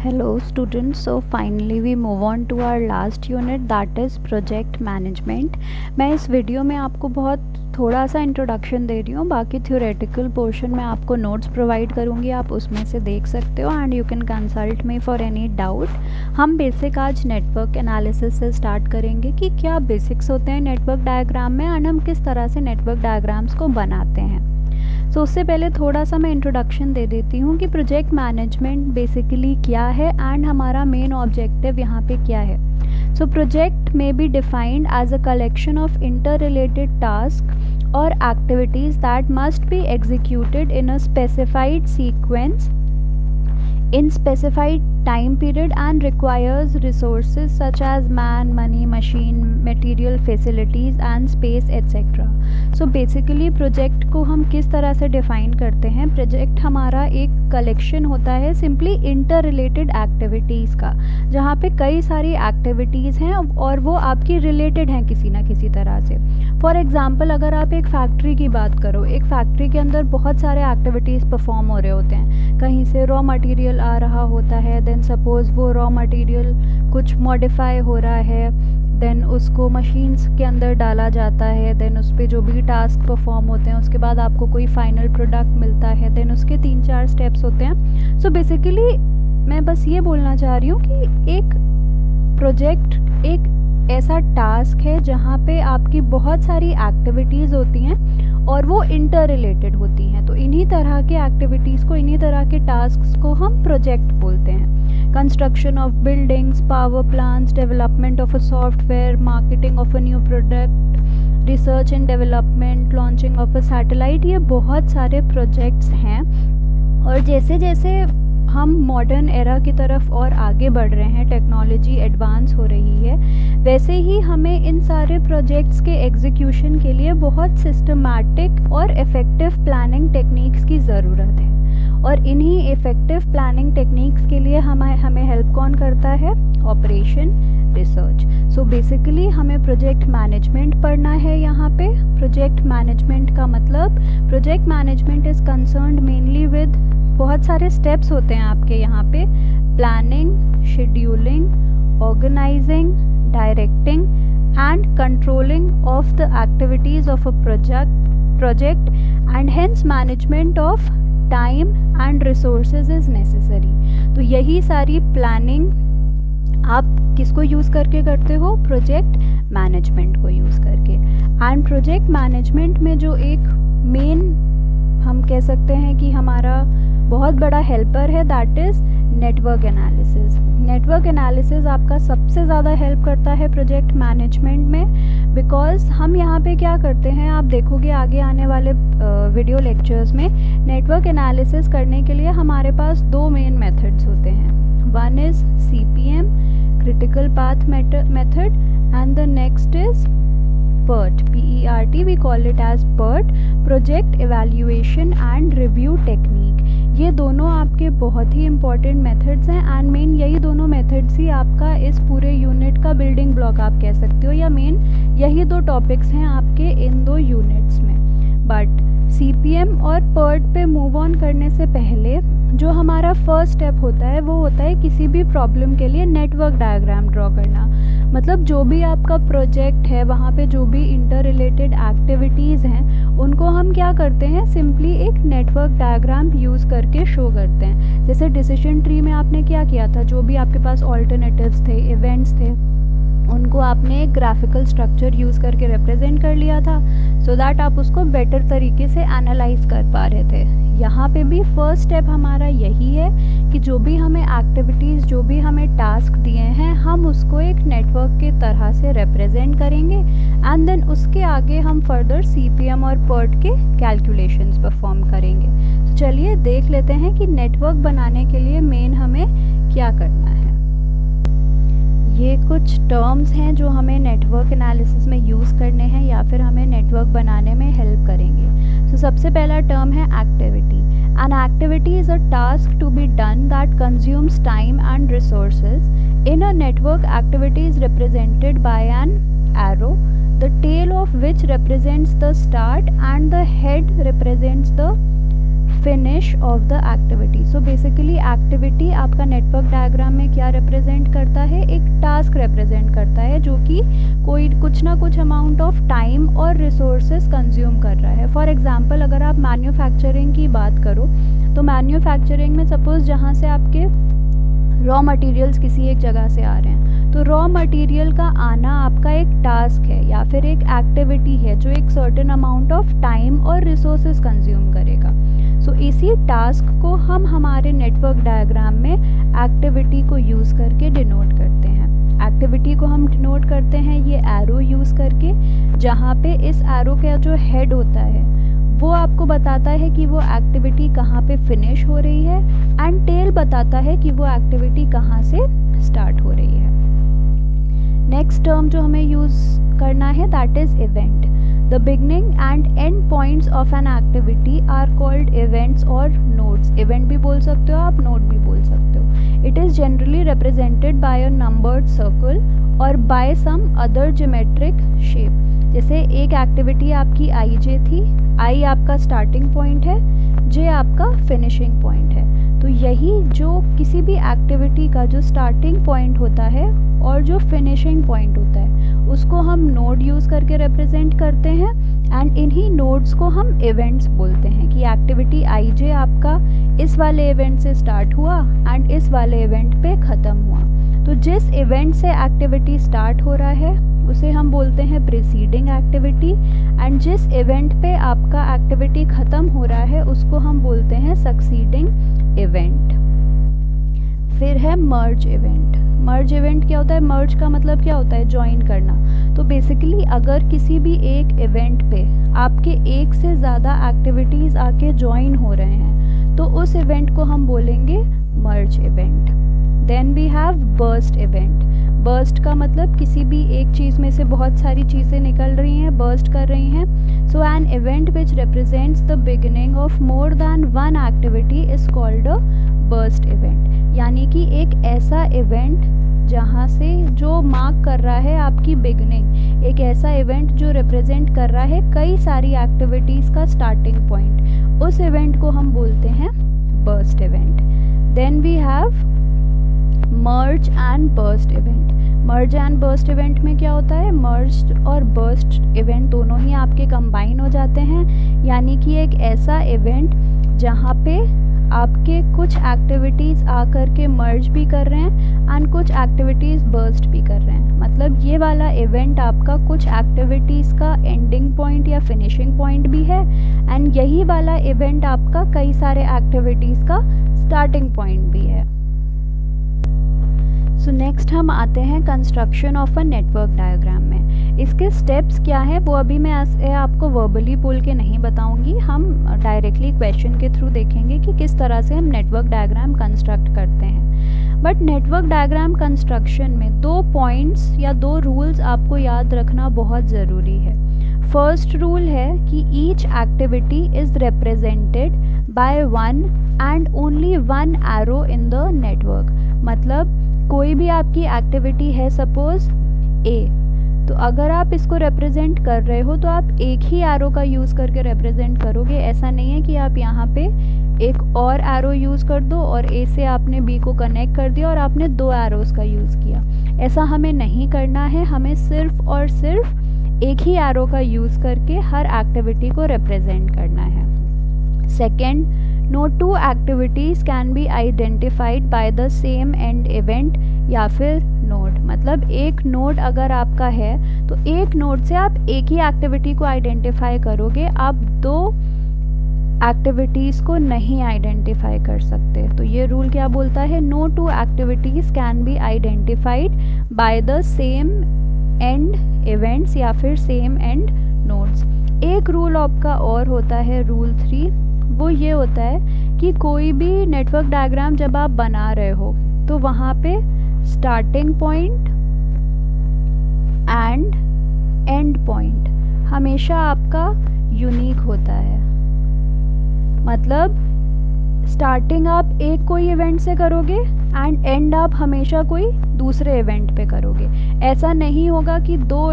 Hello students, so finally we move on to our last unit, that is project management। मैं इस video में आपको बहुत थोड़ा सा इंट्रोडक्शन दे रही हूँ, बाकी थ्योरेटिकल पोर्शन में आपको नोट्स प्रोवाइड करूँगी, आप उसमें से देख सकते हो and you can consult me for any doubt. हम बेसिक आज नेटवर्क एनालिसिस से स्टार्ट करेंगे कि क्या बेसिक्स होते हैं नेटवर्क डायग्राम में एंड हम किस तरह से नेटवर्क डायग्राम्स को बनाते हैं। तो उससे पहले थोड़ा सा मैं इंट्रोडक्शन दे देती हूँ कि प्रोजेक्ट मैनेजमेंट बेसिकली क्या है एंड हमारा मेन ऑब्जेक्टिव यहाँ पे क्या है। So project may be defined as a collection of interrelated task और activities that must be executed in a specified sequence in specified time period and requires resources such as man, money, machine, material, facilities and space etc. So basically project को हम किस तरह से define करते हैं। Project हमारा एक collection होता है सिंपली इंटर रिलेटेड एक्टिविटीज़ का, जहाँ पे कई सारी एक्टिविटीज़ हैं और वो आपकी रिलेटेड हैं किसी ना किसी तरह से। फॉर एग्ज़ाम्पल अगर आप एक फैक्ट्री की बात करो, एक फैक्ट्री के अंदर बहुत सारे एक्टिविटीज़ परफॉर्म हो रहे होते हैं, कहीं से रॉ मटेरियल आ रहा होता है, देन सपोज़ वो रॉ मटेरियल कुछ मॉडिफाई हो रहा है, देन उसको मशीन्स के अंदर डाला जाता है, देन उस पर जो भी टास्क परफॉर्म होते हैं उसके बाद आपको कोई फाइनल प्रोडक्ट मिलता है, देन उसके 3-4 स्टेप्स होते हैं। सो बेसिकली मैं बस ये बोलना चाह रही हूँ कि एक प्रोजेक्ट एक ऐसा टास्क है जहाँ पे आपकी बहुत सारी एक्टिविटीज़ होती हैं और वो इंटर रिलेटेड होती हैं। तो इन्हीं तरह के एक्टिविटीज़ को, इन्हीं तरह के टास्क्स को हम प्रोजेक्ट बोलते हैं। Construction of buildings, power plants, development of a software, marketing of a new product, research and development, launching of a satellite, ये बहुत सारे प्रोजेक्ट्स हैं। और जैसे जैसे हम मॉडर्न एरा की तरफ और आगे बढ़ रहे हैं, टेक्नोलॉजी एडवांस हो रही है, वैसे ही हमें इन सारे प्रोजेक्ट्स के एग्जीक्यूशन के लिए बहुत सिस्टमैटिक और इफ़ेक्टिव प्लानिंग टेक्निक्स की ज़रूरत है। और इन्हीं इफ़ेक्टिव प्लानिंग टेक्निक्स के लिए हमें हेल्प कौन करता है? Operation research. सो बेसिकली हमें प्रोजेक्ट मैनेजमेंट पढ़ना है यहाँ पे। प्रोजेक्ट मैनेजमेंट का मतलब, project management is concerned mainly with, बहुत सारे स्टेप्स होते हैं आपके यहाँ पे, planning, scheduling, organising, directing and controlling of the activities of a project and hence management of time and resources is necessary. तो यही सारी प्लानिंग आप किसको यूज़ करके करते हो? प्रोजेक्ट मैनेजमेंट को यूज़ करके। एंड प्रोजेक्ट मैनेजमेंट में जो एक मेन हम कह सकते हैं कि हमारा बहुत बड़ा हेल्पर है, that is network analysis. Network analysis आपका सबसे ज़्यादा हेल्प करता है प्रोजेक्ट मैनेजमेंट में, बिकॉज हम यहाँ पे क्या करते हैं, आप देखोगे आगे आने वाले वीडियो लेक्चर्स में, नेटवर्क एनालिसिस करने के लिए हमारे पास 2 मेन मेथड्स होते हैं। One is CPM, critical path method, and the next is PERT, PERT, we call it as PERT, project evaluation and review technique. ये दोनों आपके बहुत ही इंपॉर्टेंट मेथड्स हैं एंड मेन यही दोनों मेथड्स ही आपका इस पूरे यूनिट का बिल्डिंग ब्लॉक आप कह सकते हो, या मेन यही 2 टॉपिक्स हैं आपके इन 2 यूनिट्स में। बट CPM और PERT पे मूव ऑन करने से पहले जो हमारा फर्स्ट स्टेप होता है वो होता है किसी भी प्रॉब्लम के लिए नेटवर्क डायग्राम ड्रॉ करना। मतलब जो भी आपका प्रोजेक्ट है, वहाँ पे जो भी इंटर रिलेटेड एक्टिविटीज़ हैं, उनको हम क्या करते हैं, सिंपली एक नेटवर्क डायग्राम यूज़ करके शो करते हैं। जैसे डिसीजन ट्री में आपने क्या किया था, जो भी आपके पास ऑल्टरनेटिव्स थे, इवेंट्स थे, उनको आपने एक ग्राफिकल स्ट्रक्चर यूज़ करके रिप्रेजेंट कर लिया था, सो दैट आप उसको बेटर तरीके से एनालाइज कर पा रहे थे। यहाँ पे भी फर्स्ट स्टेप हमारा यही है कि जो भी हमें एक्टिविटीज़, जो भी हमें टास्क दिए हैं, हम उसको एक नेटवर्क के तरह से रिप्रेजेंट करेंगे एंड देन उसके आगे हम फर्दर CPM और PERT के कैलकुलेशंस परफॉर्म करेंगे। तो चलिए देख लेते हैं कि नेटवर्क बनाने के लिए मेन हमें क्या करना है। ये कुछ टर्म्स हैं जो हमें नेटवर्क एनालिसिस में यूज़ करने हैं या फिर हमें नेटवर्क बनाने में हेल्प करेंगे। सो सबसे पहला टर्म है activity. An activity is a task to be done that consumes time and resources. In a network activity is represented by an arrow, the tail of which represents the start and the head represents the finish of the activity. So basically activity आपका network diagram में क्या represent करता है, एक task represent करता है जो कि कोई कुछ ना कुछ अमाउंट ऑफ टाइम और रिसोर्सेज कंज्यूम कर रहा है। फॉर एग्जांपल अगर आप मैन्युफैक्चरिंग की बात करो तो मैन्युफैक्चरिंग में सपोज़ जहाँ से आपके रॉ मटेरियल्स किसी एक जगह से आ रहे हैं, तो रॉ मटेरियल का आना आपका एक टास्क है या फिर एक एक्टिविटी है जो एक सर्टेन अमाउंट ऑफ टाइम और रिसोर्सेज कंज्यूम करेगा। सो इसी टास्क को हम हमारे नेटवर्क डायग्राम में एक्टिविटी को यूज़ करके डिनोट करते हैं। एक्टिविटी को हम डिनोट करते हैं ये एरो यूज़ करके, जहाँ पे इस एरो का जो हेड होता है वो आपको बताता है कि वो एक्टिविटी कहाँ पे फिनिश हो रही है, एंड टेल बताता है कि वो एक्टिविटी कहाँ से स्टार्ट हो रही है। नेक्स्ट टर्म जो हमें यूज़ करना है that is event. The beginning and end points of an activity are called events और नोड्स। इवेंट भी बोल सकते हो आप, नोड भी बोल सकते हो। It is generally represented by a numbered circle और by some other geometric shape. जैसे एक एक्टिविटी आपकी आई जे थी, आई आपका स्टार्टिंग पॉइंट है, जे आपका फिनिशिंग पॉइंट है। तो यही जो किसी भी एक्टिविटी का जो स्टार्टिंग पॉइंट होता है और जो फिनिशिंग पॉइंट होता है उसको हम नोड यूज़ करके रिप्रेजेंट करते हैं, एंड इन्हीं नोड्स को हम इवेंट्स बोलते हैं कि एक्टिविटी आई जे आपका इस वाले इवेंट से स्टार्ट हुआ एंड इस वाले इवेंट पे ख़त्म हुआ। तो जिस इवेंट से एक्टिविटी स्टार्ट हो रहा है उसे हम बोलते हैं प्रीसीडिंग एक्टिविटी, एंड जिस इवेंट पे आपका एक्टिविटी ख़त्म हो रहा है उसको हम बोलते हैं सक्सीडिंग इवेंट। फिर है मर्ज इवेंट। मर्ज इवेंट क्या होता है? मर्ज का मतलब क्या होता है? ज्वाइन करना। तो बेसिकली अगर किसी भी एक इवेंट पे आपके एक से ज़्यादा एक्टिविटीज़ आके ज्वाइन हो रहे हैं तो उस इवेंट को हम बोलेंगे merge event. Then we have burst event. Burst का मतलब किसी भी एक चीज़ में से बहुत सारी चीज़ें निकल रही हैं, बर्स्ट कर रही हैं। So an event which represents the beginning of more than one activity is called a burst event. यानी कि एक ऐसा इवेंट जहाँ से जो मार्क कर रहा है आपकी बिगिनिंग, एक ऐसा इवेंट जो रिप्रेजेंट कर रहा है कई सारी एक्टिविटीज़ का स्टार्टिंग पॉइंट, उस इवेंट को हम बोलते हैं burst event. Then we have merge and burst event. Merge and burst event में क्या होता है? मर्ज और बर्स्ट इवेंट दोनों ही आपके कंबाइन हो जाते हैं, यानी कि एक ऐसा इवेंट जहाँ पे आपके कुछ एक्टिविटीज़ आकर के मर्ज भी कर रहे हैं एंड कुछ एक्टिविटीज़ बर्स्ट भी कर रहे हैं। मतलब ये वाला इवेंट आपका कुछ एक्टिविटीज़ का एंडिंग पॉइंट या फिनिशिंग पॉइंट भी है, एंड यही वाला इवेंट आपका कई सारे एक्टिविटीज़ का स्टार्टिंग पॉइंट भी है। सो नेक्स्ट हम आते हैं construction of a network diagram में। इसके स्टेप्स क्या है वो अभी मैं आपको वर्बली बोल के नहीं बताऊंगी, हम डायरेक्टली क्वेश्चन के थ्रू देखेंगे कि किस तरह से हम नेटवर्क डायग्राम कंस्ट्रक्ट करते हैं। बट नेटवर्क डायग्राम कंस्ट्रक्शन में 2 पॉइंट्स या 2 रूल्स आपको याद रखना बहुत ज़रूरी है। फर्स्ट रूल है कि each activity is represented by one and only one arrow in the network. मतलब कोई भी आपकी एक्टिविटी है सपोज़ ए, तो अगर आप इसको रिप्रेजेंट कर रहे हो तो आप एक ही एरो का यूज़ करके रिप्रेजेंट करोगे। ऐसा नहीं है कि आप यहाँ पे एक और एरो यूज़ कर दो और ए से आपने बी को कनेक्ट कर दिया और आपने 2 एरोज़ का यूज़ किया। ऐसा हमें नहीं करना है, हमें सिर्फ और सिर्फ एक ही एरो का यूज़ करके हर एक्टिविटी को रिप्रेजेंट करना है। Second, no two activities can be identified by the same end event या फिर नोड। मतलब एक नोड अगर आपका है तो एक नोड से आप एक ही एक्टिविटी को आइडेंटिफाई करोगे, आप 2 एक्टिविटीज़ को नहीं आइडेंटिफाई कर सकते। तो ये रूल क्या बोलता है? No 2 activities can be identified by the same end events या फिर सेम एंड नोड्स। एक रूल आपका और होता है रूल 3, वो ये होता है कि कोई भी नेटवर्क डायग्राम जब आप बना रहे हो तो वहाँ पे starting point and and point हमेशा आपका यूनिक होता है। मतलब स्टार्टिंग आप एक कोई इवेंट से करोगे एंड एंड आप हमेशा कोई दूसरे इवेंट पे करोगे। ऐसा नहीं होगा कि दो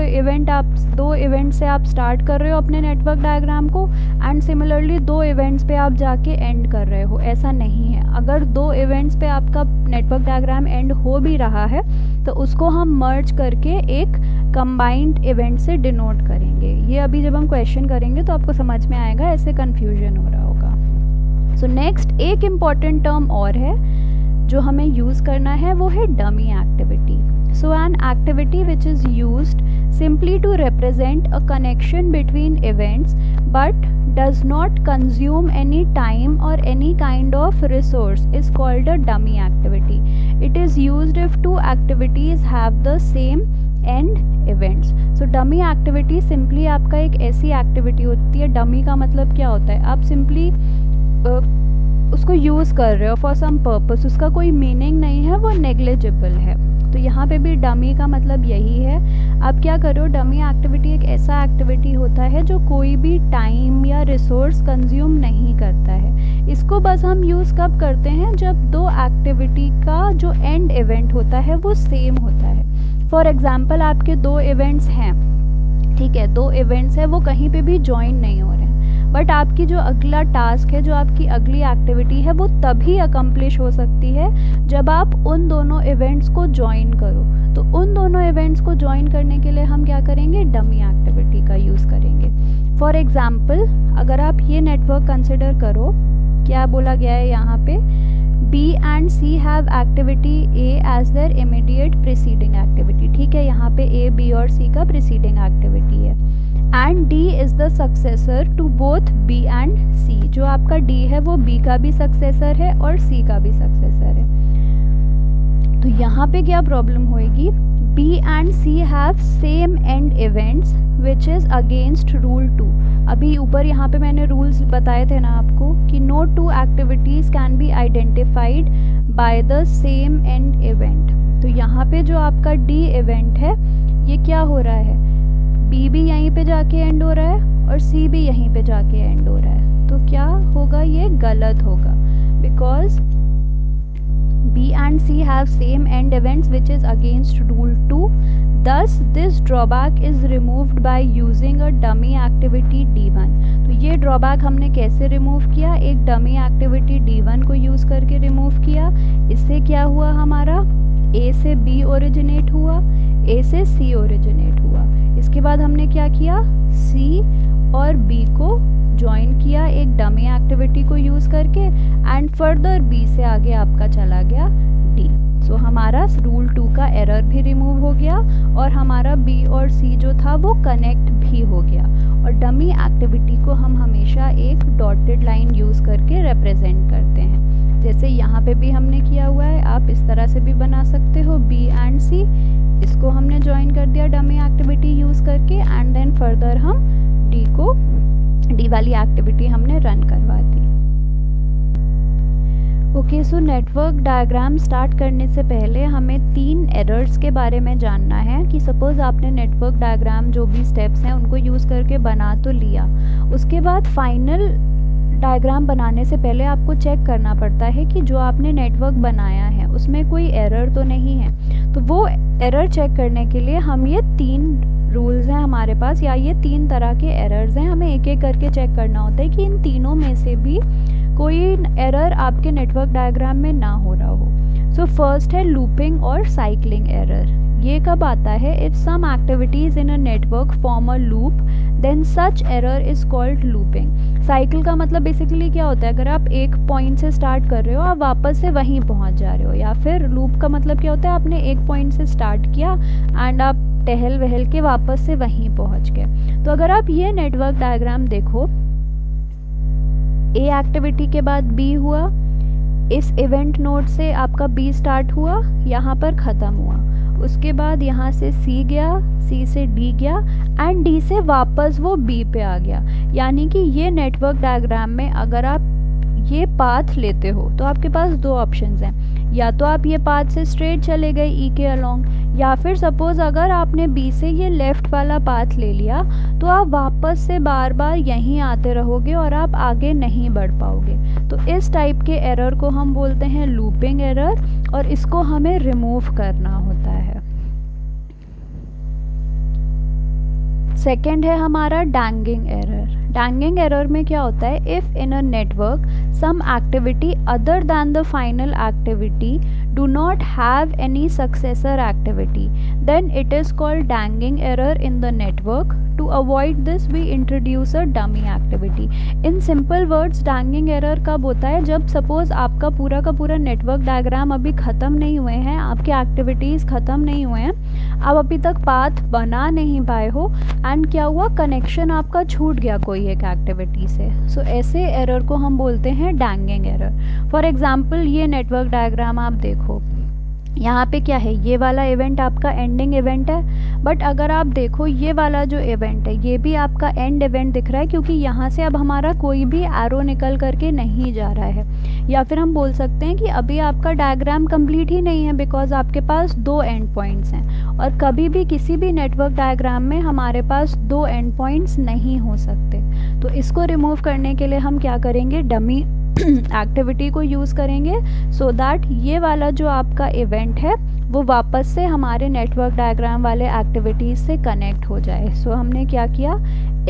इवेंट से आप स्टार्ट कर रहे हो अपने नेटवर्क डायग्राम को एंड सिमिलरली 2 इवेंट्स पे आप जाके एंड कर रहे हो, ऐसा नहीं है। अगर 2 इवेंट्स पे आपका नेटवर्क डायग्राम एंड हो भी रहा है तो उसको हम मर्ज करके एक कंबाइंड इवेंट से डिनोट करेंगे। ये अभी जब हम क्वेश्चन करेंगे तो आपको समझ में आएगा, ऐसे कन्फ्यूजन हो रहा होगा। सो नेक्स्ट एक इम्पॉर्टेंट टर्म और है जो हमें यूज़ करना है, वो है dummy activity. So an activity which is used simply to represent a connection between events but does not consume any time or any kind of resource is called a dummy activity. It is used if 2 activities have the same end events. So dummy activity simply आपका एक ऐसी activity होती है, dummy का मतलब क्या होता है, आप simply उसको यूज़ कर रहे हो फॉर सम पर्पस, उसका कोई मीनिंग नहीं है, वो नेग्लिजिबल है। तो यहाँ पे भी डमी का मतलब यही है। आप क्या करो, डमी एक्टिविटी एक ऐसा एक्टिविटी होता है जो कोई भी टाइम या रिसोर्स कंज्यूम नहीं करता है। इसको बस हम यूज़ कब करते हैं, जब 2 एक्टिविटी का जो एंड इवेंट होता है वो सेम होता है। फॉर एग्ज़ाम्पल आपके 2 इवेंट्स हैं, ठीक है, 2 इवेंट्स हैं, वो कहीं पे भी ज्वाइन नहीं हो रहे हैं, बट आपकी जो अगला टास्क है, जो आपकी अगली एक्टिविटी है, वो तभी अकम्प्लिश हो सकती है जब आप उन दोनों इवेंट्स को ज्वाइन करो। तो उन दोनों इवेंट्स को ज्वाइन करने के लिए हम क्या करेंगे, डमी एक्टिविटी का यूज़ करेंगे। फॉर एग्ज़ाम्पल अगर आप ये नेटवर्क कंसिडर करो, क्या बोला गया है यहाँ पे, B and C have activity A as their immediate preceding activity। ठीक है, यहाँ पे A, B और C का preceding activity है and D is the successor to both B and C। जो आपका D है वो B का भी successor है और C का भी successor है। तो यहाँ पे क्या प्रॉब्लम होएगी, B and C have same end events which is against rule 2। अभी ऊपर यहाँ पे मैंने रूल्स बताए थे ना आपको कि no 2 activities can be identified by the same end event। तो यहाँ पे जो आपका D इवेंट है ये क्या हो रहा है, B भी यहीं पे जाके एंड हो रहा है और C भी यहीं पे जाके एंड हो रहा है। तो क्या होगा, ये गलत होगा, because B and C have same end events which is against rule 2। Thus this drawback is removed by using a dummy activity D1। तो ये ड्रॉबैक हमने कैसे रिमूव किया, एक डमी एक्टिविटी D1 को यूज़ करके रिमूव किया। इससे क्या हुआ, हमारा A से B ओरिजिनेट हुआ, A से C ओरिजिनेट हुआ। इसके बाद हमने क्या किया, C और B को ज्वाइन किया एक डमी एक्टिविटी को यूज़ करके एंड फर्दर B से आगे आपका चला गया D। सो हमारा रूल 2 का एरर भी रिमूव हो गया और हमारा B और C जो था वो कनेक्ट भी हो गया। और डमी एक्टिविटी को हम हमेशा एक डॉटेड लाइन यूज़ करके रिप्रेजेंट करते हैं, जैसे यहाँ पे भी हमने किया हुआ है। आप इस तरह से भी बना सकते हो, B एंड C, इसको हमने ज्वाइन कर दिया डमी एक्टिविटी यूज़ करके एंड देन फर्दर हम D वाली एक्टिविटी हमने रन करवा दी। Okay, so network diagram start करने से पहले हमें 3 एरर्स के बारे में जानना है कि सपोज़ आपने नेटवर्क डायग्राम जो भी स्टेप्स हैं उनको यूज़ करके बना तो लिया, उसके बाद फाइनल डायग्राम बनाने से पहले आपको चेक करना पड़ता है कि जो आपने नेटवर्क बनाया है उसमें कोई एरर तो नहीं है। तो वो एरर चेक करने के लिए हम ये 3 रूल्स हैं हमारे पास, या ये 3 तरह के एरर्स हैं, हमें एक एक करके चेक करना होता है कि इन तीनों में से भी कोई एरर आपके नेटवर्क डायग्राम में ना हो रहा हो। सो फर्स्ट है लूपिंग और साइक्लिंग एरर। ये कब आता है, if some activities in a network form a loop then such error is called looping. Cycle का मतलब बेसिकली क्या होता है, अगर आप एक पॉइंट से स्टार्ट कर रहे हो आप वापस से वहीं पहुंच जा रहे हो, या फिर लूप का मतलब क्या होता है, आपने एक पॉइंट से स्टार्ट किया एंड आप टहल वहल के वापस से वहीं पहुंच गए। तो अगर आप ये नेटवर्क डायग्राम देखो, ए एक्टिविटी के बाद बी हुआ, इस इवेंट नोड से आपका बी स्टार्ट हुआ, यहाँ पर ख़त्म हुआ, उसके बाद यहाँ से सी गया, सी से डी गया एंड डी से वापस वो बी पे आ गया। यानी कि ये नेटवर्क डायग्राम में अगर आप ये पाथ लेते हो तो आपके पास 2 ऑप्शंस हैं, या तो आप ये पाथ से स्ट्रेट चले गए ई के अलोंग, या फिर सपोज़ अगर आपने बी से ये लेफ़्ट वाला पाथ ले लिया तो आप वापस से बार बार यहीं आते रहोगे और आप आगे नहीं बढ़ पाओगे। तो इस टाइप के एरर को हम बोलते हैं लूपिंग एरर, और इसको हमें रिमूव करना होता है। सेकेंड है हमारा डैंगिंग एरर। डैंगिंग एरर में क्या होता है, if in a network some activity other than the final activity do not have any successor activity, then it is called dangling error in the network. To avoid this we introduce a dummy activity. In simple words, dangling error कब होता है, जब suppose आपका पूरा का पूरा network diagram अभी ख़त्म नहीं हुए हैं, आपके एक्टिविटीज़ ख़त्म नहीं हुए हैं, आप अभी तक पाथ बना नहीं पाए हो, एंड क्या हुआ, कनेक्शन आपका छूट गया कोई एक एक्टिविटी से। सो ऐसे एरर को हम बोलते हैं डैंगिंग एरर। फॉर एग्जांपल ये नेटवर्क डायग्राम आप देखो, यहाँ पे क्या है, ये वाला इवेंट आपका एंडिंग इवेंट है, बट अगर आप देखो ये वाला जो इवेंट है ये भी आपका एंड इवेंट दिख रहा है, क्योंकि यहाँ से अब हमारा कोई भी एरो निकल करके नहीं जा रहा है। या फिर हम बोल सकते हैं कि अभी आपका डायग्राम कंप्लीट ही नहीं है, बिकॉज आपके पास 2 एंड पॉइंट्स हैं, और कभी भी किसी भी नेटवर्क डायग्राम में हमारे पास 2 एंड पॉइंट्स नहीं हो सकते। तो इसको रिमूव करने के लिए हम क्या करेंगे, डमी एक्टिविटी को यूज़ करेंगे, सो दैट ये वाला जो आपका इवेंट है वो वापस से हमारे नेटवर्क डायग्राम वाले एक्टिविटीज़ से कनेक्ट हो जाए। सो हमने क्या किया,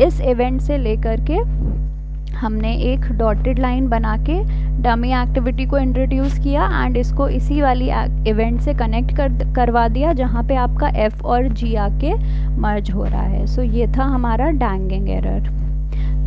इस इवेंट से लेकर के हमने एक डॉटेड लाइन बना के डमी एक्टिविटी को इंट्रोड्यूस किया, एंड इसको इसी वाली इवेंट से कनेक्ट करवा दिया जहाँ पे आपका एफ और जी आके मर्ज हो रहा है। सो ये था हमारा dangling error.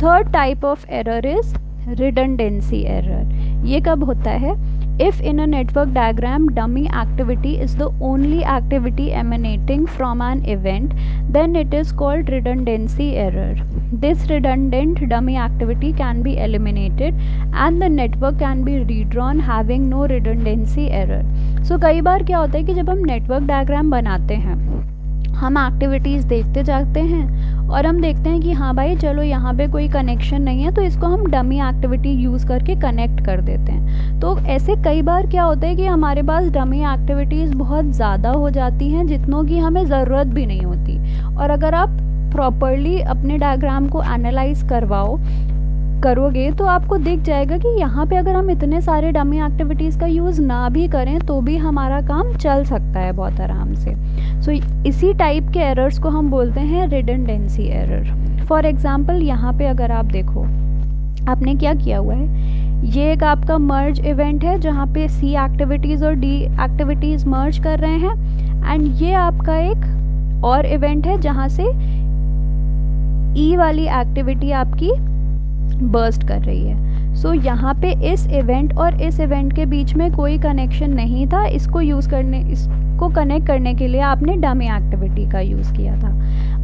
Third type of error is redundancy error। ये कब होता है, if in a network diagram dummy activity is the only activity emanating from an event, then it is called redundancy error. This redundant dummy activity can be eliminated and the network can be redrawn having no redundancy error. So कई बार क्या होता है कि जब हम network diagram बनाते हैं, हम एक्टिविटीज़ देखते जाते हैं और हम देखते हैं कि हाँ भाई चलो यहाँ पे कोई कनेक्शन नहीं है, तो इसको हम डमी एक्टिविटी यूज़ करके कनेक्ट कर देते हैं। तो ऐसे कई बार क्या होता है कि हमारे पास डमी एक्टिविटीज़ बहुत ज़्यादा हो जाती हैं, जितनों की हमें ज़रूरत भी नहीं होती। और अगर आप प्रॉपरली अपने डायग्राम को एनालाइज करोगे तो आपको दिख जाएगा कि यहाँ पे अगर हम इतने सारे डमी एक्टिविटीज़ का यूज़ ना भी करें तो भी हमारा काम चल सकता है बहुत आराम से। सो इसी टाइप के एरर्स को हम बोलते हैं रिडंडेंसी एरर। फॉर एग्जांपल यहाँ पे अगर आप देखो, आपने क्या किया हुआ है, ये एक आपका मर्ज इवेंट है जहाँ पे सी एक्टिविटीज़ और डी एक्टिविटीज़ मर्ज कर रहे हैं, एंड ये आपका एक और इवेंट है जहाँ से ई वाली एक्टिविटी आपकी बर्स्ट कर रही है। सो यहाँ पे इस इवेंट और इस इवेंट के बीच में कोई कनेक्शन नहीं था, इसको कनेक्ट करने के लिए आपने डमी एक्टिविटी का यूज़ किया था।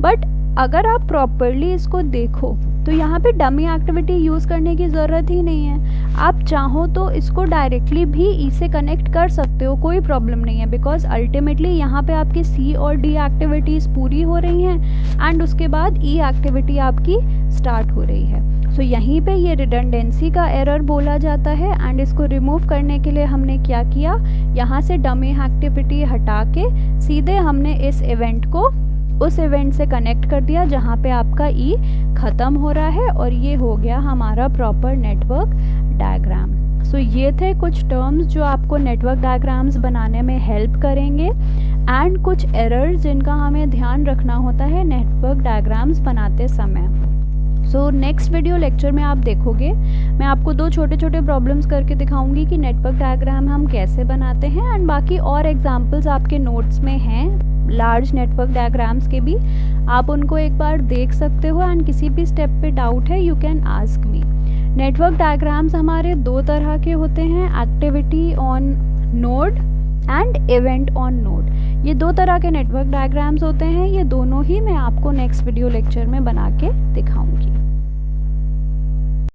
बट अगर आप प्रॉपरली इसको देखो तो यहाँ पे डमी एक्टिविटी यूज़ करने की ज़रूरत ही नहीं है। आप चाहो तो इसको डायरेक्टली भी ई से कनेक्ट कर सकते हो, कोई प्रॉब्लम नहीं है, बिकॉज अल्टीमेटली यहाँ पे आपकी सी और डी एक्टिविटीज़ पूरी हो रही हैं एंड उसके बाद ई एक्टिविटी आपकी स्टार्ट हो रही है। सो यहीं पे ये रिडंडेंसी का एरर बोला जाता है, एंड इसको रिमूव करने के लिए हमने क्या किया, यहाँ से डमी एक्टिविटी हटा के सीधे हमने इस इवेंट को उस इवेंट से कनेक्ट कर दिया जहाँ पे आपका ई ख़त्म हो रहा है, और ये हो गया हमारा प्रॉपर नेटवर्क डायग्राम। सो ये थे कुछ टर्म्स जो आपको नेटवर्क डायग्राम्स बनाने में हेल्प करेंगे, एंड कुछ एरर्स जिनका हमें ध्यान रखना होता है नेटवर्क डायग्राम्स बनाते समय। सो नेक्स्ट वीडियो लेक्चर में आप देखोगे, मैं आपको 2 छोटे छोटे प्रॉब्लम्स करके दिखाऊंगी कि नेटवर्क डायग्राम हम कैसे बनाते हैं, एंड बाकी और एग्जांपल्स आपके नोट्स में हैं लार्ज नेटवर्क डायग्राम्स के भी, आप उनको एक बार देख सकते हो, एंड किसी भी स्टेप पे डाउट है you can ask me. Network diagrams हमारे 2 तरह के होते हैं, activity on node and event on node. ये 2 तरह के नेटवर्क डायग्राम्स होते हैं, ये दोनों ही मैं आपको नेक्स्ट वीडियो लेक्चर में बना के